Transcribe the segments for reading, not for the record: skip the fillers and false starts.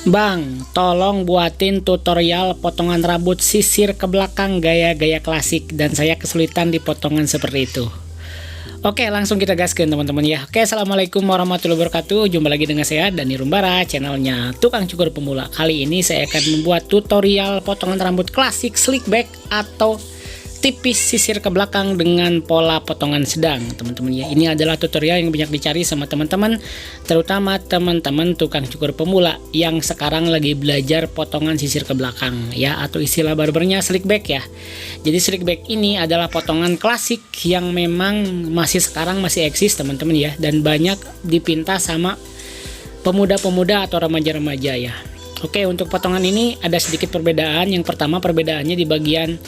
Bang, tolong buatin tutorial potongan rambut sisir ke belakang gaya-gaya klasik dan saya kesulitan di potongan seperti itu. Oke, langsung kita gaskan teman-teman ya. Oke, assalamualaikum warahmatullahi wabarakatuh. Jumpa lagi dengan saya Dani Rumbara, channelnya Tukang Cukur Pemula. Kali ini saya akan membuat tutorial potongan rambut klasik slick back atau tipis sisir ke belakang dengan pola potongan sedang, teman-teman ya. Ini adalah tutorial yang banyak dicari sama teman-teman, terutama teman-teman tukang cukur pemula yang sekarang lagi belajar potongan sisir ke belakang ya, atau istilah barbernya slick back ya. Jadi slick back ini adalah potongan klasik yang memang sekarang masih eksis teman-teman ya, dan banyak dipinta sama pemuda-pemuda atau remaja-remaja ya. Oke, untuk potongan ini ada sedikit perbedaan. Yang pertama, perbedaannya di bagian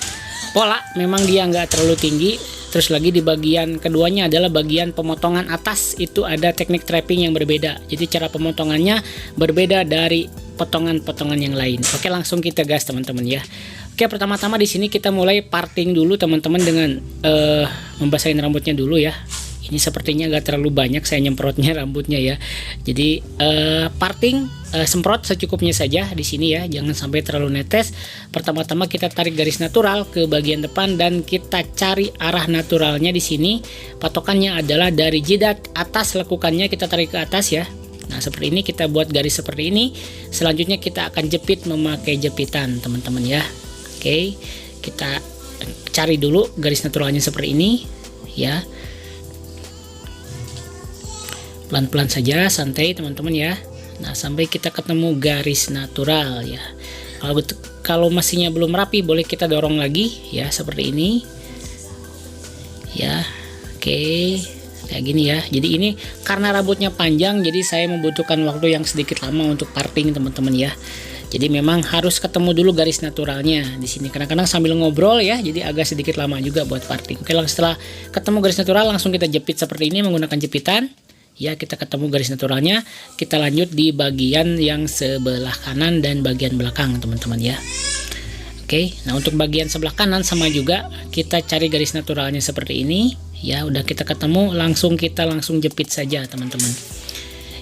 pola, memang dia nggak terlalu tinggi. Terus lagi di bagian keduanya adalah bagian pemotongan atas, itu ada teknik trapping yang berbeda. Jadi cara pemotongannya berbeda dari potongan-potongan yang lain. Oke, langsung kita gas teman-teman ya. Oke, pertama-tama di sini kita mulai parting dulu teman-teman dengan membasahin rambutnya dulu ya. Ini sepertinya agak terlalu banyak saya nyemprotnya rambutnya ya. Jadi parting, semprot secukupnya saja di sini ya, jangan sampai terlalu netes. Pertama-tama kita tarik garis natural ke bagian depan dan kita cari arah naturalnya di sini. Patokannya adalah dari jidat atas, lekukannya kita tarik ke atas ya. Nah, seperti ini kita buat garis seperti ini. Selanjutnya kita akan jepit memakai jepitan teman-teman ya. Oke, kita cari dulu garis naturalnya seperti ini ya. Pelan-pelan saja, santai teman-teman ya. Nah, sampai kita ketemu garis natural ya. Kalau mesinnya belum rapi, boleh kita dorong lagi ya, seperti ini ya. Oke, kayak gini ya. Jadi ini karena rambutnya panjang, jadi saya membutuhkan waktu yang sedikit lama untuk parting teman-teman ya. Jadi memang harus ketemu dulu garis naturalnya di sini. Kadang-kadang sambil ngobrol ya, jadi agak sedikit lama juga buat parting. Oke, setelah ketemu garis natural, langsung kita jepit seperti ini menggunakan jepitan. Ya, kita ketemu garis naturalnya, kita lanjut di bagian yang sebelah kanan dan bagian belakang teman-teman ya. Oke, nah untuk bagian sebelah kanan sama juga, kita cari garis naturalnya seperti ini ya. Udah kita ketemu, kita langsung jepit saja teman-teman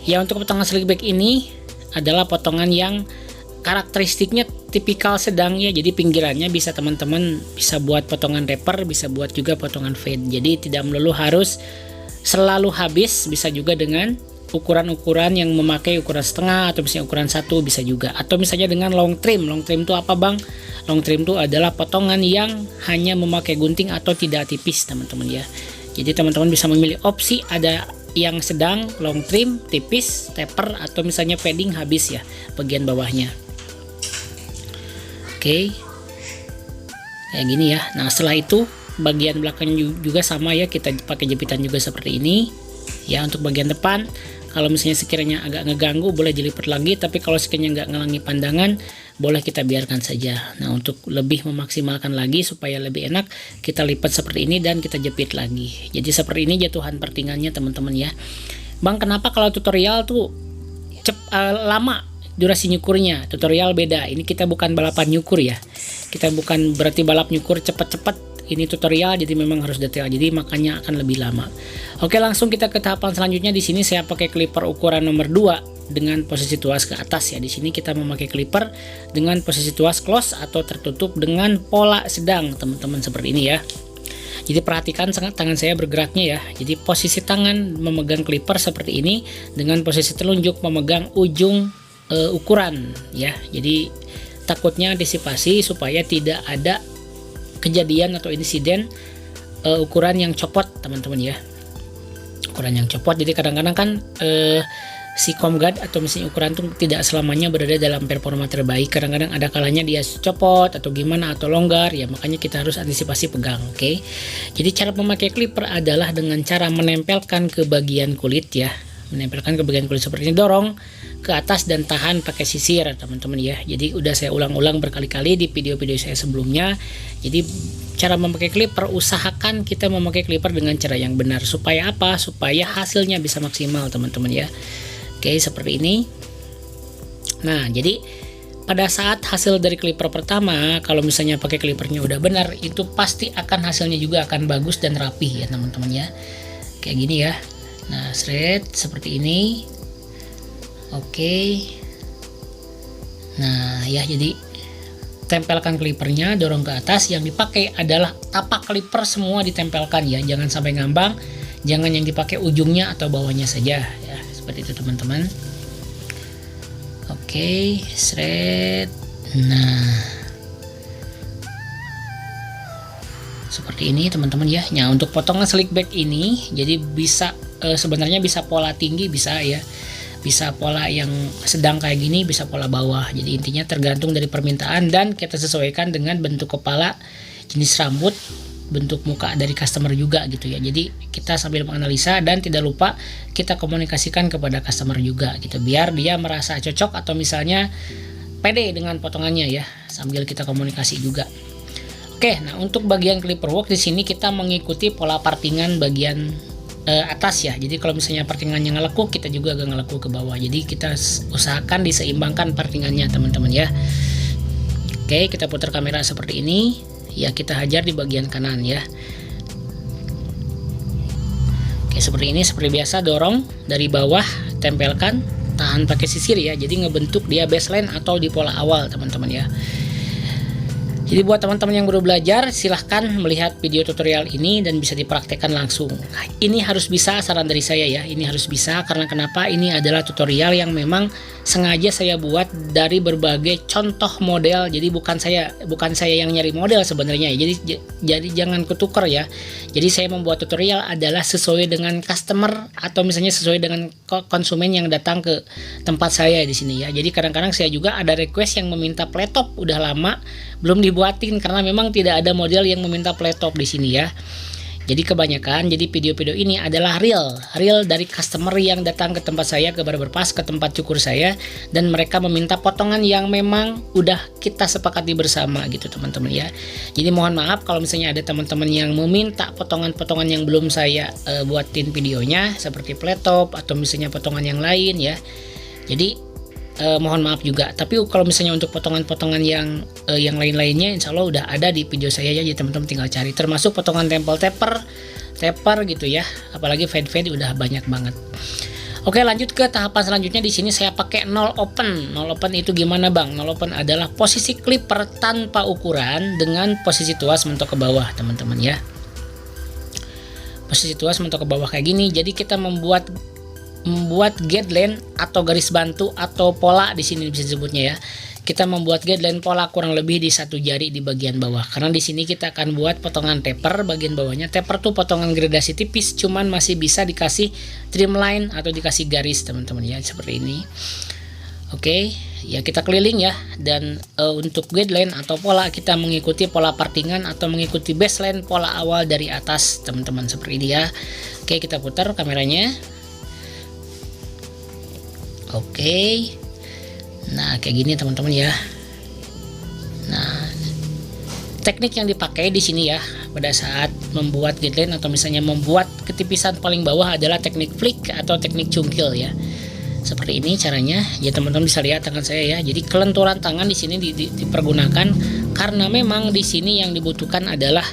ya. Untuk potongan slick back ini adalah potongan yang karakteristiknya tipikal sedang ya. Jadi pinggirannya bisa teman-teman bisa buat potongan rapper, bisa buat juga potongan fade. Jadi tidak melulu harus selalu habis, bisa juga dengan ukuran-ukuran yang memakai ukuran setengah atau misalnya ukuran 1 bisa juga, atau misalnya dengan long trim. Long trim itu apa bang? Long trim itu adalah potongan yang hanya memakai gunting atau tidak tipis teman-teman ya. Jadi teman-teman bisa memilih opsi, ada yang sedang, long trim, tipis, taper, atau misalnya padding habis ya bagian bawahnya. Oke, kayak gini ya. Nah, setelah itu bagian belakang juga sama ya, kita pakai jepitan juga seperti ini ya. Untuk bagian depan, kalau misalnya sekiranya agak ngeganggu boleh dilipat lagi, tapi kalau sekiranya nggak ngelangi pandangan boleh kita biarkan saja. Nah, untuk lebih memaksimalkan lagi supaya lebih enak, kita lipat seperti ini dan kita jepit lagi. Jadi seperti ini jatuhan partingannya teman-teman ya. Bang, kenapa kalau tutorial tuh lama durasi nyukurnya? Tutorial beda, ini kita bukan balapan nyukur ya, kita bukan berarti balap nyukur cepet-cepet. Ini tutorial, jadi memang harus detail, jadi makanya akan lebih lama. Oke, langsung kita ke tahapan selanjutnya. Di sini saya pakai clipper ukuran nomor 2 dengan posisi tuas ke atas ya. Di sini kita memakai clipper dengan posisi tuas close atau tertutup dengan pola sedang teman-teman, seperti ini ya. Jadi perhatikan tangan saya bergeraknya ya. Jadi posisi tangan memegang clipper seperti ini, dengan posisi telunjuk memegang ujung ukuran ya. Jadi takutnya disipasi supaya tidak ada kejadian atau insiden ukuran yang copot teman-teman ya. Ukuran yang copot, jadi kadang-kadang kan si comb guard atau mesin ukuran itu tidak selamanya berada dalam performa terbaik. Kadang-kadang ada kalanya dia copot atau gimana atau longgar ya, makanya kita harus antisipasi pegang. Oke, jadi cara memakai clipper adalah dengan cara menempelkan ke bagian kulit ya. Menempelkan ke bagian kulit seperti ini, dorong ke atas dan tahan pakai sisir teman-teman ya. Jadi udah saya ulang-ulang berkali-kali di video-video saya sebelumnya. Jadi cara memakai clipper, usahakan kita memakai clipper dengan cara yang benar. Supaya apa? Supaya hasilnya bisa maksimal teman-teman ya. Oke, seperti ini. Nah, jadi pada saat hasil dari clipper pertama, kalau misalnya pakai clippernya udah benar, itu pasti akan hasilnya juga akan bagus dan rapi ya teman-teman ya. Kayak gini ya. Nah, seperti ini. Oke. Nah ya, jadi tempelkan clippernya, dorong ke atas. Yang dipakai adalah tapak clipper semua ditempelkan ya, jangan sampai ngambang, jangan yang dipakai ujungnya atau bawahnya saja ya, seperti itu teman-teman. Oke, seret. Nah seperti ini teman-teman ya. Nah untuk potongan slick back ini, jadi bisa sebenarnya bisa pola tinggi, bisa ya, bisa pola yang sedang kayak gini, bisa pola bawah. Jadi intinya tergantung dari permintaan dan kita sesuaikan dengan bentuk kepala, jenis rambut, bentuk muka dari customer juga gitu ya. Jadi kita sambil menganalisa dan tidak lupa kita komunikasikan kepada customer juga gitu, biar dia merasa cocok atau misalnya pede dengan potongannya ya, sambil kita komunikasi juga. Oke, nah untuk bagian clipper work di sini kita mengikuti pola partingan bagian atas ya. Jadi kalau misalnya partingannya ngelekuk, kita juga agak ngelekuk ke bawah. Jadi kita usahakan diseimbangkan partingannya teman-teman ya. Oke, kita putar kamera seperti ini ya, kita hajar di bagian kanan ya. Oke, seperti ini, seperti biasa, dorong dari bawah, tempelkan, tahan pakai sisir ya. Jadi ngebentuk dia baseline atau di pola awal teman-teman ya. Jadi buat teman-teman yang baru belajar, silahkan melihat video tutorial ini dan bisa dipraktekkan langsung. Nah, ini harus bisa, saran dari saya ya, ini harus bisa karena kenapa? Ini adalah tutorial yang memang sengaja saya buat dari berbagai contoh model. Jadi bukan saya yang nyari model sebenarnya ya. Jadi jangan ketukar ya. Jadi saya membuat tutorial adalah sesuai dengan customer atau misalnya sesuai dengan konsumen yang datang ke tempat saya di sini ya. Jadi kadang-kadang saya juga ada request yang meminta pletop, udah lama belum dibuatin karena memang tidak ada model yang meminta pletop di sini ya. Jadi kebanyakan, jadi video-video ini adalah real dari customer yang datang ke tempat saya, ke barberpas, ke tempat cukur saya, dan mereka meminta potongan yang memang udah kita sepakati bersama gitu teman-teman ya. Jadi mohon maaf kalau misalnya ada teman-teman yang meminta potongan-potongan yang belum saya buatin videonya, seperti pletop atau misalnya potongan yang lain ya. Jadi mohon maaf juga. Tapi kalau misalnya untuk potongan-potongan yang lain-lainnya, insya Allah udah ada di video saya ya. Jadi teman-teman tinggal cari. Termasuk potongan tempel taper gitu ya. Apalagi fade udah banyak banget. Oke, lanjut ke tahapan selanjutnya. Di sini saya pakai nol open. Nol open itu gimana bang? Nol open adalah posisi clipper tanpa ukuran dengan posisi tuas mentok ke bawah teman-teman ya. Posisi tuas mentok ke bawah kayak gini. Jadi kita membuat guideline atau garis bantu atau pola di sini bisa disebutnya ya. Kita membuat guideline pola kurang lebih di satu jari di bagian bawah. Karena di sini kita akan buat potongan taper bagian bawahnya. Taper tuh potongan gradasi tipis, cuman masih bisa dikasih trimline atau dikasih garis teman-teman ya, seperti ini. Oke, ya kita keliling ya. Dan untuk guideline atau pola kita mengikuti pola partingan atau mengikuti baseline pola awal dari atas teman-teman seperti ini ya. Oke, kita putar kameranya. Oke, nah kayak gini teman-teman ya. Nah, teknik yang dipakai di sini ya pada saat membuat guideline atau misalnya membuat ketipisan paling bawah adalah teknik flick atau teknik cungkil ya. Seperti ini caranya. Ya teman-teman bisa lihat tangan saya ya. Jadi kelenturan tangan di sini dipergunakan karena memang di sini yang dibutuhkan adalah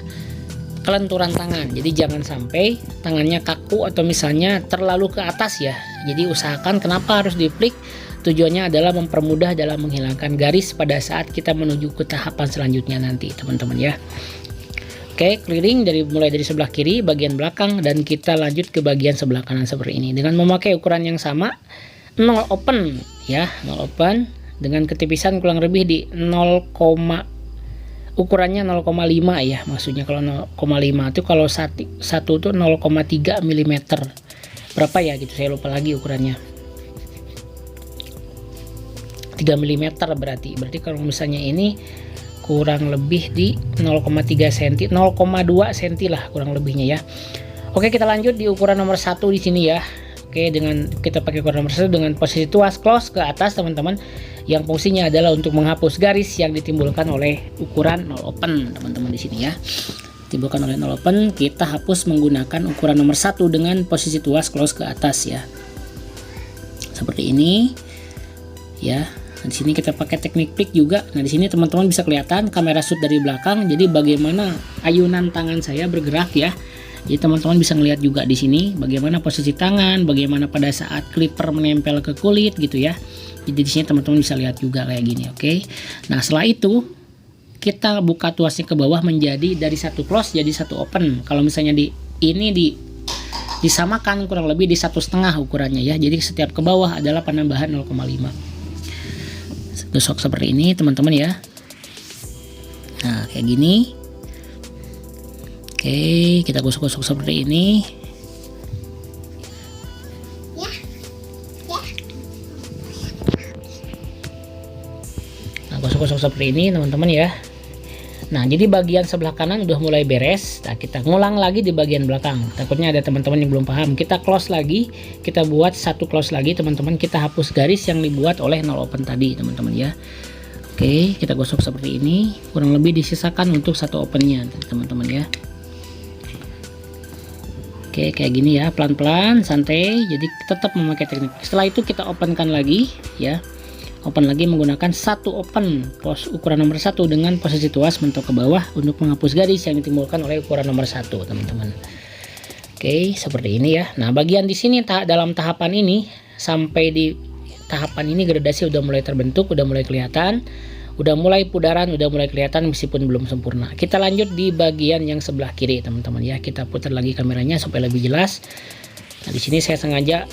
kelenturan tangan. Jadi jangan sampai tangannya kaku atau misalnya terlalu ke atas ya. Jadi usahakan, kenapa harus di flick? Tujuannya adalah mempermudah dalam menghilangkan garis pada saat kita menuju ke tahapan selanjutnya nanti teman-teman ya. Oke, clearing mulai dari sebelah kiri bagian belakang dan kita lanjut ke bagian sebelah kanan seperti ini dengan memakai ukuran yang sama, 0 open ya, 0 open dengan ketipisan kurang lebih di 0, ukurannya 0,5 ya, maksudnya kalau 0,5 itu kalau satu itu 0,3 mm. Berapa ya gitu, saya lupa lagi ukurannya. 3 mm berarti kalau misalnya ini kurang lebih di 0,3 cm, 0,2 cm lah kurang lebihnya ya. Oke, kita lanjut di ukuran nomor 1 di sini ya. Oke, dengan kita pakai ukuran nomor 1 dengan posisi tuas close ke atas teman-teman, yang fungsinya adalah untuk menghapus garis yang ditimbulkan oleh ukuran 0 open teman-teman di sini ya. Timbulkan oleh 0 open, kita hapus menggunakan ukuran nomor 1 dengan posisi tuas close ke atas ya. Seperti ini ya. Nah, di sini kita pakai teknik flick juga. Nah, di sini teman-teman bisa kelihatan kamera shoot dari belakang. Jadi bagaimana ayunan tangan saya bergerak ya. Jadi teman-teman bisa ngelihat juga di sini bagaimana posisi tangan, bagaimana pada saat clipper menempel ke kulit gitu ya. Jadi di sini teman-teman bisa lihat juga kayak gini, oke. Nah, setelah itu kita buka tuasnya ke bawah menjadi dari satu close jadi satu open. Kalau misalnya disamakan kurang lebih di 1,5 ukurannya ya. Jadi setiap ke bawah adalah penambahan 0,5. Gosok seperti ini teman-teman ya. Nah, kayak gini. Oke, kita gosok-gosok seperti ini. Nah, gosok-gosok seperti ini teman-teman ya. Nah, jadi bagian sebelah kanan udah mulai beres. Nah, kita ngulang lagi di bagian belakang. Takutnya ada teman-teman yang belum paham. Kita close lagi, kita buat satu close lagi teman-teman. Kita hapus garis yang dibuat oleh nol open tadi teman-teman ya. Oke, kita gosok seperti ini. Kurang lebih disisakan untuk satu opennya teman-teman ya. Oke, kayak gini ya, pelan-pelan, santai. Jadi tetap memakai teknik. Setelah itu kita openkan lagi ya. Open lagi menggunakan satu open pos ukuran nomor 1 dengan posisi tuas mentok ke bawah untuk menghapus garis yang ditimbulkan oleh ukuran nomor 1 teman-teman. Oke, seperti ini ya. Nah, bagian di sini dalam tahapan ini sampai di tahapan ini gradasi udah mulai terbentuk, udah mulai kelihatan, udah mulai pudaran, udah mulai kelihatan meskipun belum sempurna. Kita lanjut di bagian yang sebelah kiri teman-teman ya. Kita putar lagi kameranya supaya lebih jelas. Nah, di sini saya sengaja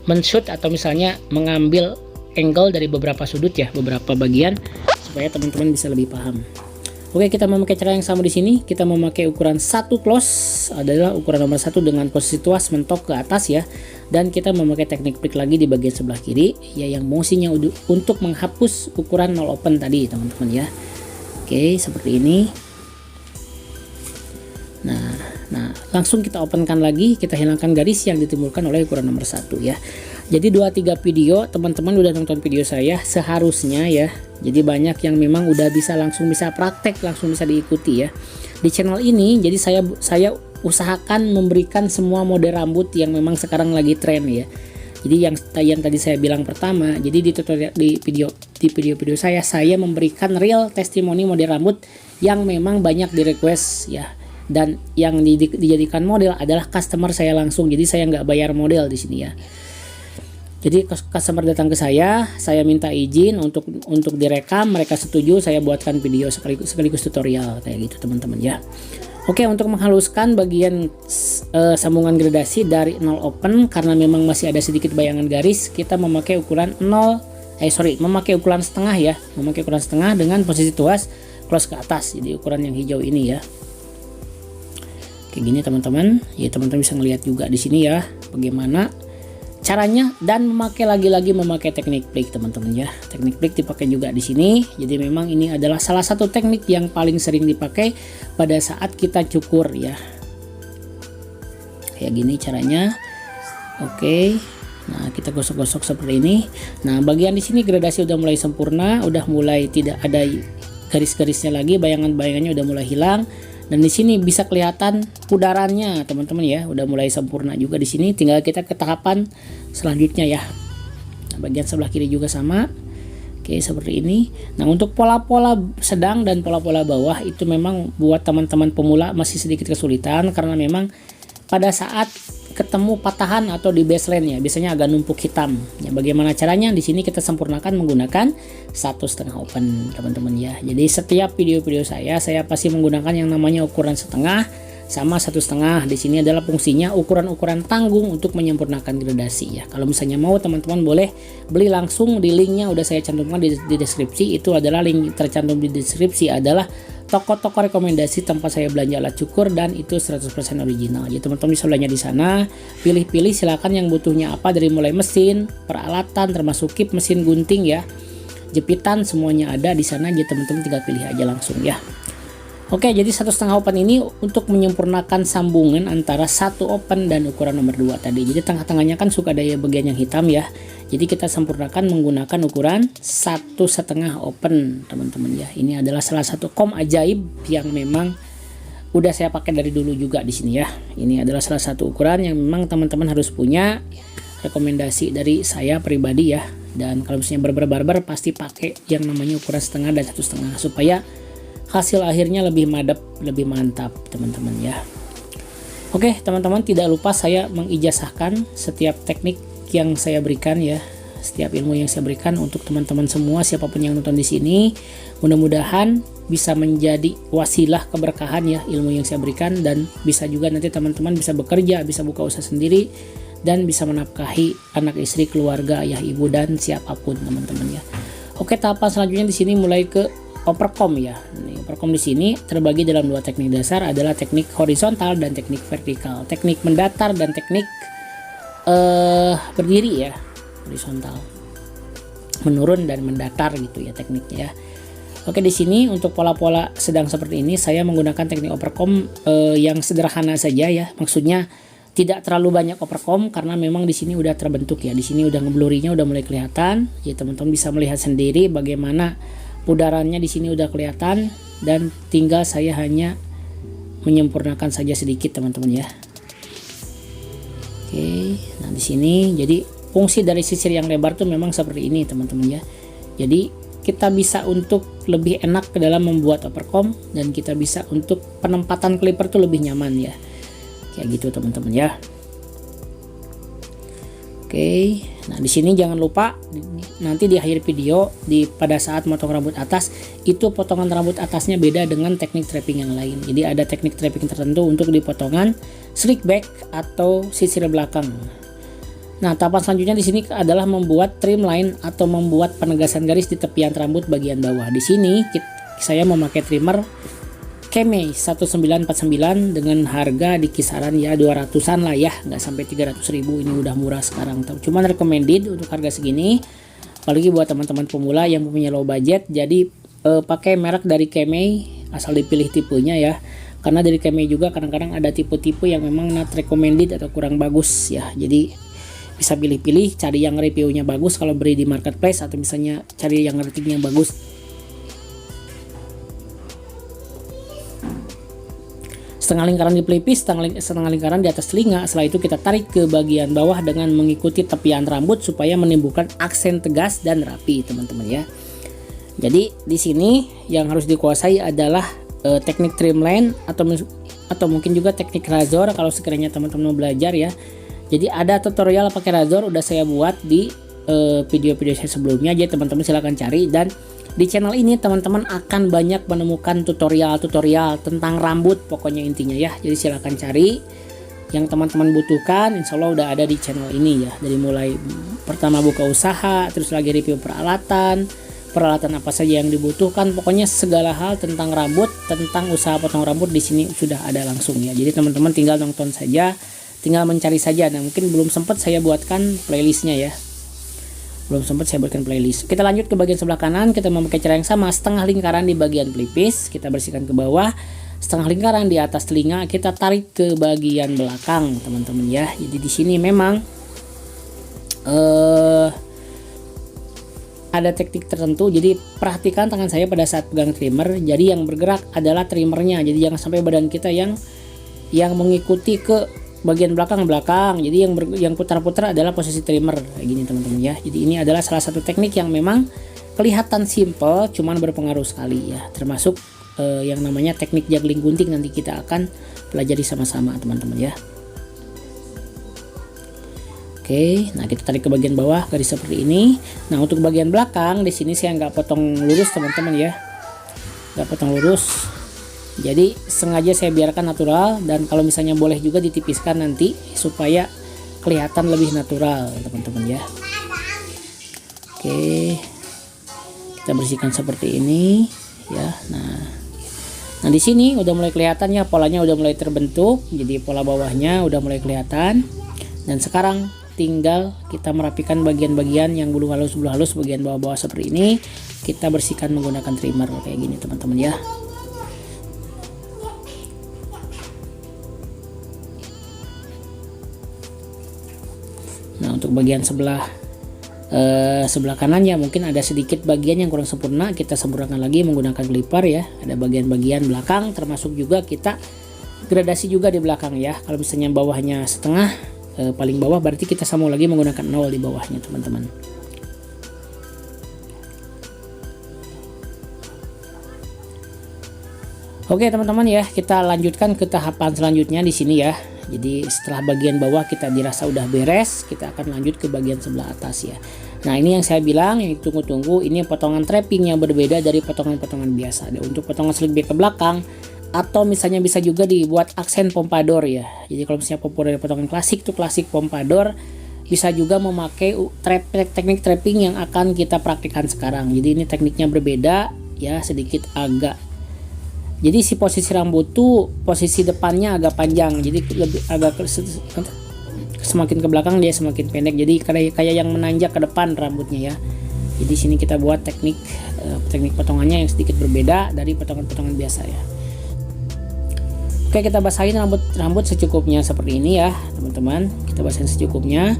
men-shoot atau misalnya mengambil angle dari beberapa sudut ya, beberapa bagian supaya teman-teman bisa lebih paham. Oke, kita memakai cara yang sama di sini. Kita memakai ukuran 1 close adalah ukuran nomor 1 dengan posisi tuas mentok ke atas ya. Dan kita memakai teknik pick lagi di bagian sebelah kiri ya, yang fungsinya untuk menghapus ukuran nol open tadi teman-teman ya. Oke, seperti ini. Nah, langsung kita openkan lagi, kita hilangkan garis yang ditimbulkan oleh ukuran nomor 1 ya. Jadi 2-3 video teman-teman udah nonton video saya seharusnya ya. Jadi banyak yang memang udah langsung bisa praktek, langsung bisa diikuti ya. Di channel ini jadi saya usahakan memberikan semua model rambut yang memang sekarang lagi tren ya. Jadi yang tadi saya bilang pertama, jadi di tutorial di video saya memberikan real testimoni model rambut yang memang banyak di request ya. Dan yang dijadikan model adalah customer saya langsung. Jadi saya nggak bayar model di sini ya. Jadi customer datang ke saya minta izin untuk direkam, mereka setuju, saya buatkan video sekaligus tutorial kayak gitu teman-teman ya. Oke, untuk menghaluskan bagian sambungan gradasi dari 0 open karena memang masih ada sedikit bayangan garis, kita memakai ukuran memakai ukuran setengah ya, memakai ukuran setengah dengan posisi tuas close ke atas. Jadi ukuran yang hijau ini ya. Kayak gini teman-teman. Ya, teman-teman bisa ngelihat juga di sini ya bagaimana caranya, dan memakai memakai teknik pick teman-teman ya. Teknik pick dipakai juga di sini. Jadi memang ini adalah salah satu teknik yang paling sering dipakai pada saat kita cukur ya. Kayak gini caranya. Oke. Nah, kita gosok-gosok seperti ini. Nah, bagian di sini gradasi udah mulai sempurna, udah mulai tidak ada garis-garisnya lagi, bayangan-bayangannya udah mulai hilang. Dan di sini bisa kelihatan pudarannya teman-teman ya, udah mulai sempurna juga di sini. Tinggal kita ke tahapan selanjutnya ya. Nah, bagian sebelah kiri juga sama. Oke, seperti ini. Nah, untuk pola-pola sedang dan pola-pola bawah itu memang buat teman-teman pemula masih sedikit kesulitan karena memang pada saat ketemu patahan atau di baseline ya biasanya agak numpuk hitam ya. Bagaimana caranya? Di sini kita sempurnakan menggunakan 1,5 open teman-teman ya. Jadi setiap video-video saya pasti menggunakan yang namanya ukuran setengah sama 1,5. Di sini adalah fungsinya ukuran-ukuran tanggung untuk menyempurnakan gradasi ya. Kalau misalnya mau teman-teman boleh beli langsung, di linknya udah saya cantumkan di deskripsi. Itu adalah link tercantum di deskripsi adalah toko-toko rekomendasi tempat saya belanja alat cukur, dan itu 100% original. Jadi teman-teman bisa belanja di sana, pilih-pilih silakan yang butuhnya apa, dari mulai mesin, peralatan termasuk kip, mesin gunting ya, jepitan, semuanya ada di sana. Jadi teman-teman tinggal pilih aja langsung ya. Oke, jadi 1,5 open ini untuk menyempurnakan sambungan antara 1 open dan ukuran nomor 2 tadi. Jadi tengah-tengahnya kan suka ada bagian yang hitam ya. Jadi kita sempurnakan menggunakan ukuran 1,5 open teman-teman ya. Ini adalah salah satu kom ajaib yang memang udah saya pakai dari dulu juga di sini ya. Ini adalah salah satu ukuran yang memang teman-teman harus punya, rekomendasi dari saya pribadi ya. Dan kalau misalnya barber pasti pakai yang namanya ukuran setengah dan 1,5 supaya hasil akhirnya lebih madep, lebih mantap teman-teman ya. Oke teman-teman, tidak lupa saya mengijazahkan setiap teknik yang saya berikan ya, setiap ilmu yang saya berikan untuk teman-teman semua, siapapun yang nonton di sini. Mudah-mudahan bisa menjadi wasilah keberkahan ya ilmu yang saya berikan, dan bisa juga nanti teman-teman bisa bekerja, bisa buka usaha sendiri, dan bisa menafkahi anak istri, keluarga, ayah ibu, dan siapapun teman-teman ya. Oke, tahapan selanjutnya di sini mulai ke overcome ya. Ini overcome di sini terbagi dalam dua teknik dasar, adalah teknik horizontal dan teknik vertikal. Teknik mendatar dan teknik berdiri ya, horizontal, menurun dan mendatar gitu ya tekniknya ya. Oke, di sini untuk pola-pola sedang seperti ini saya menggunakan teknik overcome yang sederhana saja ya. Maksudnya tidak terlalu banyak overcome karena memang di sini udah terbentuk ya. Di sini udah ngeblurinya udah mulai kelihatan. Ya teman-teman bisa melihat sendiri bagaimana pudarannya di sini udah kelihatan, dan tinggal saya hanya menyempurnakan saja sedikit teman-teman ya. Oke, nah di sini jadi fungsi dari sisir yang lebar tuh memang seperti ini teman-teman ya. Jadi kita bisa untuk lebih enak ke dalam membuat overcome, dan kita bisa untuk penempatan clipper tuh lebih nyaman ya. Kayak gitu teman-teman ya. Oke, nah di sini jangan lupa nanti di akhir video pada saat motong rambut atas itu potongan rambut atasnya beda dengan teknik trapping yang lain. Jadi ada teknik trapping tertentu untuk di potongan slick back atau sisir belakang. Nah, tahapan selanjutnya di sini adalah membuat trim line atau membuat penegasan garis di tepian rambut bagian bawah. Di sini saya memakai trimmer Kemei 1949 dengan harga di kisaran ya 200-an lah ya, nggak sampai 300.000. Ini udah murah sekarang. Cuman recommended untuk harga segini, apalagi buat teman-teman pemula yang punya low budget. Jadi pakai merek dari Kemei, asal dipilih tipenya ya. Karena dari Kemei juga kadang-kadang ada tipe-tipe yang memang not recommended atau kurang bagus ya. Jadi bisa pilih-pilih, cari yang reviewnya bagus kalau beli di marketplace, atau misalnya cari yang ratingnya bagus. Setengah lingkaran di pelipis, setengah lingkaran di atas telinga. Setelah itu kita tarik ke bagian bawah dengan mengikuti tepian rambut supaya menimbulkan aksen tegas dan rapi teman-teman ya. Jadi di sini yang harus dikuasai adalah teknik trimline atau mungkin juga teknik razor kalau sekiranya teman-teman mau belajar ya. Jadi ada tutorial pakai razor udah saya buat di video-video saya sebelumnya, jadi teman-teman silahkan cari. Dan di channel ini teman-teman akan banyak menemukan tutorial-tutorial tentang rambut pokoknya intinya ya. Jadi silahkan cari yang teman-teman butuhkan, insya Allah udah ada di channel ini ya. Dari mulai pertama buka usaha, terus lagi review peralatan apa saja yang dibutuhkan, pokoknya segala hal tentang rambut, tentang usaha potong rambut di sini sudah ada langsung ya. Jadi teman-teman tinggal nonton saja, tinggal mencari saja. Nah, mungkin belum sempat saya buatkan playlistnya ya, Kita lanjut ke bagian sebelah kanan. Kita memakai cara yang sama, setengah lingkaran di bagian pelipis kita bersihkan ke bawah, setengah lingkaran di atas telinga kita tarik ke bagian belakang teman-teman ya. Jadi di sini memang ada teknik tertentu, jadi perhatikan tangan saya pada saat pegang trimmer. Jadi yang bergerak adalah trimmernya, jadi jangan sampai badan kita yang mengikuti ke bagian belakang. Jadi yang putar-putar adalah posisi trimmer kayak gini teman-teman ya. Jadi ini adalah salah satu teknik yang memang kelihatan simple, cuman berpengaruh sekali ya. Termasuk yang namanya teknik juggling gunting, nanti kita akan pelajari sama-sama teman-teman ya. Oke, nah kita tarik ke bagian bawah garis seperti ini. Nah untuk bagian belakang di sini saya nggak potong lurus teman-teman ya, nggak potong lurus. Jadi sengaja saya biarkan natural, dan kalau misalnya boleh juga ditipiskan nanti supaya kelihatan lebih natural teman-teman ya. Oke, kita bersihkan seperti ini ya. Nah di sini udah mulai kelihatan ya, polanya udah mulai terbentuk. Jadi pola bawahnya udah mulai kelihatan, dan sekarang tinggal kita merapikan bagian-bagian yang bulu halus bagian bawah-bawah seperti ini. Kita bersihkan menggunakan trimmer kayak gini teman-teman ya. Nah untuk bagian sebelah kanan ya, mungkin ada sedikit bagian yang kurang sempurna, kita sempurnakan lagi menggunakan clipper ya. Ada bagian-bagian belakang, termasuk juga kita gradasi juga di belakang ya. Kalau misalnya bawahnya setengah, paling bawah berarti kita sambung lagi menggunakan 0 di bawahnya teman-teman. Oke teman-teman ya, kita lanjutkan ke tahapan selanjutnya di sini ya. Jadi setelah bagian bawah kita dirasa udah beres, kita akan lanjut ke bagian sebelah atas ya. Nah ini yang saya bilang, yang ditunggu-tunggu, ini potongan trapping yang berbeda dari potongan-potongan biasa. Untuk potongan slick back ke belakang, atau misalnya bisa juga dibuat aksen pompadour ya. Jadi kalau misalnya potongan klasik tuh klasik pompadour, bisa juga memakai teknik trapping yang akan kita praktikkan sekarang. Jadi ini tekniknya berbeda ya, sedikit agak. Jadi si posisi rambut tuh posisi depannya agak panjang, jadi lebih agak semakin ke belakang dia semakin pendek. Jadi kayak yang menanjak ke depan rambutnya ya. Jadi sini kita buat teknik potongannya yang sedikit berbeda dari potongan-potongan biasa ya. Oke, kita basahin rambut secukupnya seperti ini ya teman-teman. Kita basahin secukupnya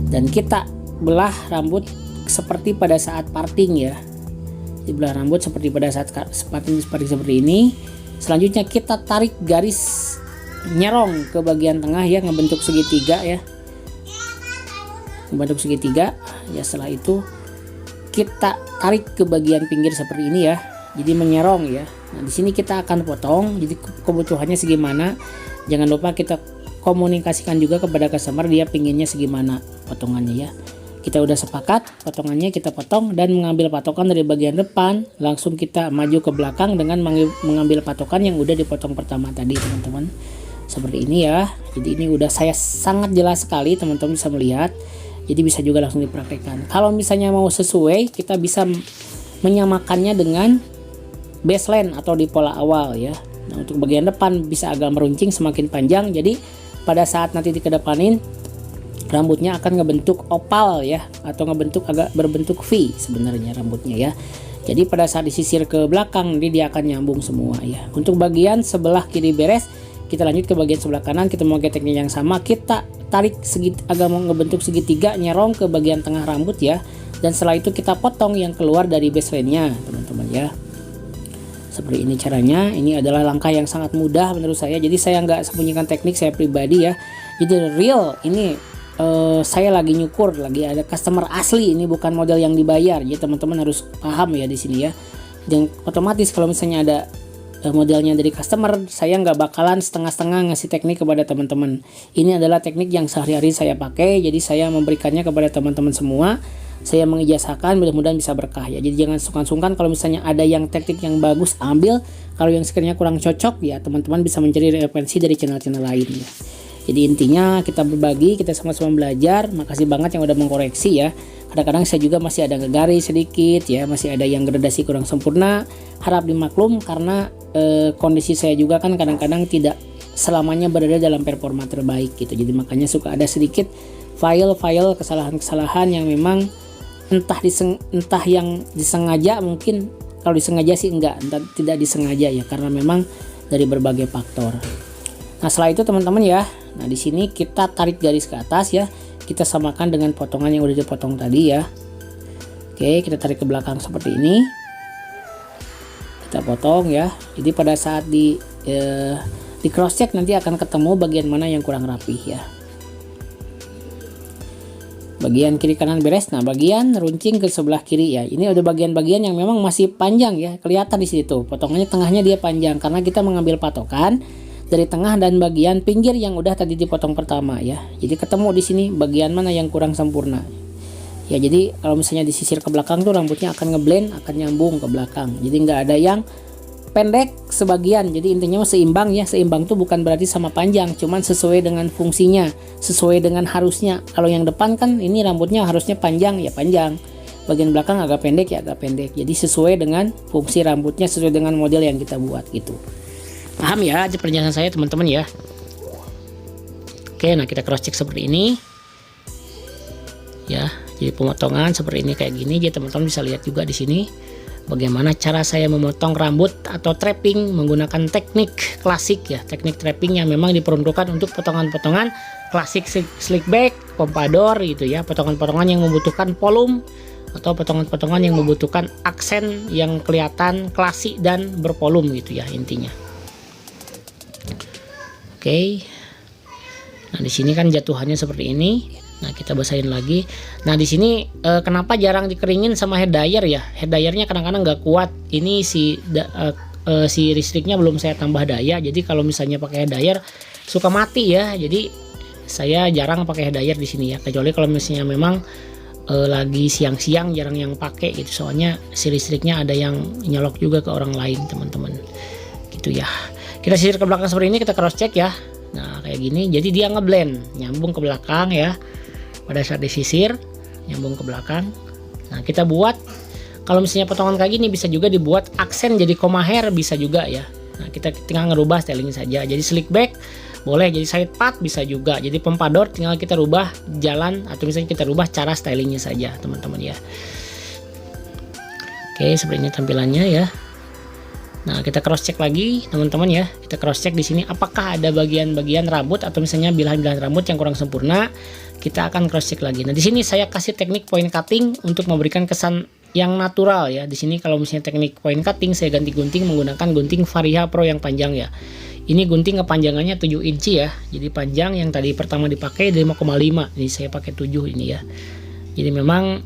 dan kita belah rambut seperti pada saat parting ya. Dibelah rambut seperti pada saat parting seperti ini. Selanjutnya kita tarik garis nyerong ke bagian tengah ya, ngebentuk segitiga ya, ngebentuk segitiga ya. Setelah itu kita tarik ke bagian pinggir seperti ini ya, jadi menyerong ya. Nah di sini kita akan potong, jadi kebutuhannya segimana jangan lupa kita komunikasikan juga kepada customer dia pinginnya segimana potongannya ya. Kita udah sepakat potongannya, kita potong dan mengambil patokan dari bagian depan, langsung kita maju ke belakang dengan mengambil patokan yang udah dipotong pertama tadi teman-teman. Seperti ini ya. Jadi ini udah saya sangat jelas sekali, teman-teman bisa melihat. Jadi bisa juga langsung dipraktekkan. Kalau misalnya mau sesuai, kita bisa menyamakannya dengan baseline atau di pola awal ya. Nah untuk bagian depan bisa agak meruncing semakin panjang, jadi pada saat nanti dikedepanin rambutnya akan ngebentuk opal ya, atau ngebentuk agak berbentuk V sebenarnya rambutnya ya. Jadi pada saat disisir ke belakang dia akan nyambung semua ya. Untuk bagian sebelah kiri beres, kita lanjut ke bagian sebelah kanan. Kita memakai teknik yang sama, kita tarik agak mau ngebentuk segitiga, nyerong ke bagian tengah rambut ya. Dan setelah itu kita potong yang keluar dari baseline-nya teman-teman ya. Seperti ini caranya. Ini adalah langkah yang sangat mudah menurut saya. Jadi saya nggak sembunyikan teknik saya pribadi ya. Jadi real ini saya lagi nyukur, lagi ada customer asli, ini bukan model yang dibayar. Jadi teman-teman harus paham ya di sini ya. Dan otomatis kalau misalnya ada modelnya dari customer, saya nggak bakalan setengah-setengah ngasih teknik kepada teman-teman. Ini adalah teknik yang sehari-hari saya pakai, jadi saya memberikannya kepada teman-teman semua. Saya mengijazahkan, mudah-mudahan bisa berkah ya. Jadi jangan sungkan-sungkan kalau misalnya ada yang teknik yang bagus, ambil. Kalau yang sekiranya kurang cocok ya teman-teman bisa mencari referensi dari channel-channel lain ya. Jadi intinya kita berbagi, kita sama-sama belajar. Makasih banget yang udah mengkoreksi ya. Kadang-kadang saya juga masih ada ngegaris sedikit ya, masih ada yang gradasi kurang sempurna. Harap dimaklum karena kondisi saya juga kan kadang-kadang tidak selamanya berada dalam performa terbaik gitu. Jadi makanya suka ada sedikit file-file kesalahan-kesalahan yang memang entah yang disengaja, mungkin kalau disengaja sih enggak, entah tidak disengaja ya, karena memang dari berbagai faktor. Nah setelah itu teman-teman ya, nah di sini kita tarik garis ke atas ya, kita samakan dengan potongan yang udah dipotong tadi ya. Oke, kita tarik ke belakang seperti ini, kita potong ya. Jadi pada saat di cross check nanti akan ketemu bagian mana yang kurang rapih ya. Bagian kiri kanan beres. Nah bagian runcing ke sebelah kiri ya, ini ada bagian-bagian yang memang masih panjang ya, kelihatan di situ potongannya, tengahnya dia panjang karena kita mengambil patokan dari tengah dan bagian pinggir yang udah tadi dipotong pertama ya. Jadi ketemu di sini bagian mana yang kurang sempurna ya. Jadi kalau misalnya disisir ke belakang tuh rambutnya akan ngeblend, akan nyambung ke belakang, jadi nggak ada yang pendek sebagian. Jadi intinya seimbang ya. Seimbang tuh bukan berarti sama panjang, cuman sesuai dengan fungsinya, sesuai dengan harusnya. Kalau yang depan kan ini rambutnya harusnya panjang ya panjang, bagian belakang agak pendek ya agak pendek. Jadi sesuai dengan fungsi rambutnya, sesuai dengan model yang kita buat gitu. Paham ya penjelasan saya teman-teman ya. Oke, nah kita cross check seperti ini ya. Jadi pemotongan seperti ini kayak gini. Jadi teman-teman bisa lihat juga di sini bagaimana cara saya memotong rambut atau trapping menggunakan teknik klasik ya, teknik trapping yang memang diperuntukkan untuk potongan-potongan klasik slick back, pompadour gitu ya, potongan-potongan yang membutuhkan volume atau potongan-potongan yang membutuhkan aksen yang kelihatan klasik dan bervolume gitu ya intinya. Oke. Nah, di sini kan jatuhannya seperti ini. Nah, kita basahin lagi. Nah, di sini kenapa jarang dikeringin sama hair dryer ya? Hair dryernya kadang-kadang nggak kuat. Ini si listriknya belum saya tambah daya. Jadi kalau misalnya pakai hair dryer suka mati ya, jadi saya jarang pakai hair dryer di sini ya, kecuali kalau misalnya memang lagi siang-siang jarang yang pakai gitu, soalnya si listriknya ada yang nyolok juga ke orang lain teman-teman gitu ya. Kita sisir ke belakang seperti ini, kita cross check ya. Nah kayak gini, jadi dia ngeblend nyambung ke belakang ya, pada saat disisir nyambung ke belakang. Nah kita buat, kalau misalnya potongan kayak gini bisa juga dibuat aksen jadi koma hair, bisa juga ya. Nah kita tinggal ngerubah styling saja, jadi slick back boleh, jadi side part bisa juga, jadi pompador tinggal kita rubah jalan atau misalnya kita rubah cara stylingnya saja teman-teman ya. Oke seperti ini tampilannya ya. Nah kita cross check lagi teman-teman ya, kita cross check di sini apakah ada bagian-bagian rambut atau misalnya bilahan-bilahan rambut yang kurang sempurna, kita akan cross check lagi. Nah di sini saya kasih teknik point cutting untuk memberikan kesan yang natural ya. Di sini kalau misalnya teknik point cutting, saya ganti gunting menggunakan gunting Varia Pro yang panjang ya. Ini gunting kepanjangannya 7 inci ya, jadi panjang. Yang tadi pertama dipakai 5,5, ini saya pakai 7 ini ya. Jadi memang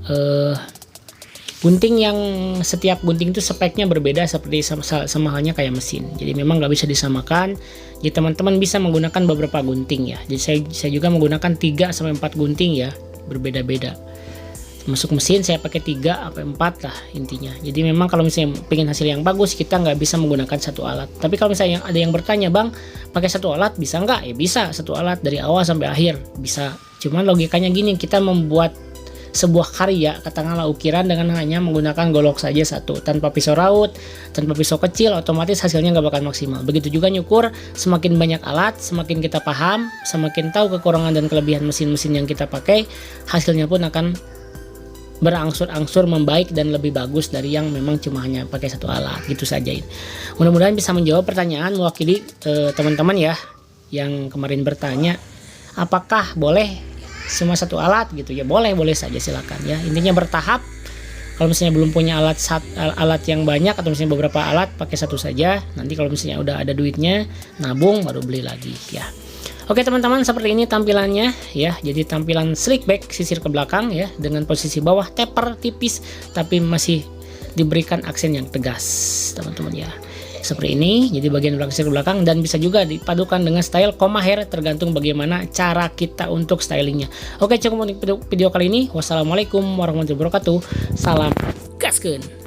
gunting yang setiap gunting itu speknya berbeda, seperti sama halnya kayak mesin. Jadi memang nggak bisa disamakan. Jadi teman-teman bisa menggunakan beberapa gunting ya. Jadi saya juga menggunakan 3 sampai 4 gunting ya, berbeda-beda. Masuk mesin saya pakai 3 sampai 4 lah intinya. Jadi memang kalau misalnya pengen hasil yang bagus, kita nggak bisa menggunakan satu alat. Tapi kalau misalnya ada yang bertanya, bang pakai satu alat bisa nggak? Ya bisa, satu alat dari awal sampai akhir bisa. Cuman logikanya gini, kita membuat sebuah karya katakanlah ukiran dengan hanya menggunakan golok saja satu, tanpa pisau raut, tanpa pisau kecil, otomatis hasilnya nggak bakal maksimal. Begitu juga nyukur, semakin banyak alat, semakin kita paham, semakin tahu kekurangan dan kelebihan mesin-mesin yang kita pakai, hasilnya pun akan berangsur-angsur membaik dan lebih bagus dari yang memang cuma hanya pakai satu alat gitu saja. Mudah-mudahan bisa menjawab pertanyaan mewakili teman-teman ya yang kemarin bertanya apakah boleh cuma satu alat gitu ya. Boleh saja silakan ya, intinya bertahap. Kalau misalnya belum punya alat yang banyak atau misalnya beberapa alat, pakai satu saja. Nanti kalau misalnya udah ada duitnya, nabung baru beli lagi ya. Oke teman-teman, seperti ini tampilannya ya. Jadi tampilan slick back, sisir ke belakang ya, dengan posisi bawah taper tipis tapi masih diberikan aksen yang tegas teman-teman ya. Seperti ini, jadi bagian belakang sisir ke belakang, dan bisa juga dipadukan dengan style koma hair tergantung bagaimana cara kita untuk stylingnya. Oke, cukup untuk video kali ini. Wassalamualaikum warahmatullahi wabarakatuh. Salam gaskeun.